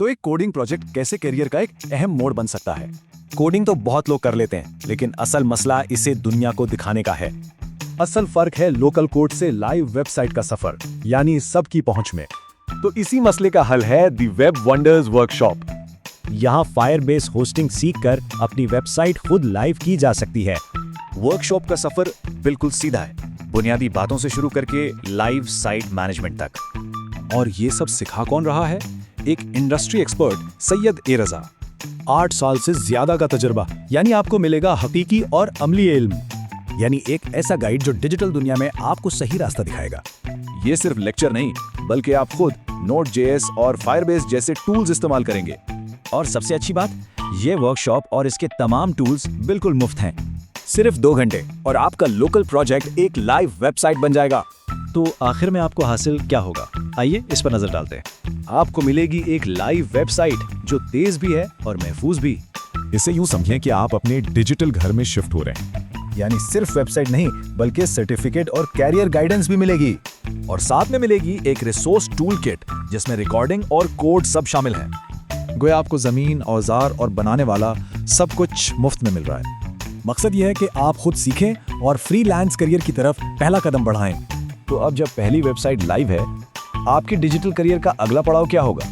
तो एक coding project कैसे करियर का एक अहम मोड़ बन सकता है? कोडिंग तो बहुत लोग कर लेते हैं, लेकिन असल मसला इसे दुनिया को दिखाने का है। असल फर्क है लोकल कोड से लाइव वेबसाइट का सफर, यानी सबकी पहुंच में। तो इसी मसले का हल है दी वेब वंडर्स वर्कशॉप। यहाँ फायरबेस होस्टिंग सीखकर अपनी वेबसाइट खुद लाइव की जा सकती है। वर्कशॉप का सफर बिल्कुल सीधा है, बुनियादी बातों से शुरू करके लाइव साइट मैनेजमेंट तक। और ये सब सिखा कौन रहा है? एक इंडस्ट्री एक्सपर्ट सैयद ए रजा। 8 साल से ज्यादा का तजुर्बा, यानी आपको मिलेगा हकीकी और अमली इल्म। यानी एक ऐसा गाइड जो डिजिटल दुनिया में आपको सही रास्ता दिखाएगा। ये सिर्फ लेक्चर नहीं, बल्कि आप खुद Node.js और Firebase जैसे टूल्स इस्तेमाल करेंगे। और सबसे अच्छी बात, ये वर्कशॉप और इसके तमाम टूल्स बिल्कुल मुफ्त हैं। सिर्फ 2 घंटे और आपका लोकल प्रोजेक्ट एक लाइव वेबसाइट बन जाएगा। तो आखिर में आपको हासिल क्या होगा? आइए इस पर नजर डालते हैं। आपको मिलेगी एक लाइव वेबसाइट जो तेज भी है और महफूज भी। इसे यूं समझें कि आप अपने डिजिटल घर में शिफ्ट हो रहे हैं। यानी सिर्फ वेबसाइट नहीं, बल्कि सर्टिफिकेट और कैरियर गाइडेंस भी मिलेगी। और साथ में मिलेगी एक रिसोर्स टूल किट जिसमें रिकॉर्डिंग और कोड सब शामिल है। गोया आपको जमीन, औजार और बनाने वाला सब कुछ मुफ्त में मिल रहा है। मकसद यह है कि आप खुद सीखें और फ्रीलांस करियर की तरफ पहला कदम बढ़ाएं। तो अब जब पहली वेबसाइट लाइव है, आपके डिजिटल करियर का अगला पड़ाव क्या होगा?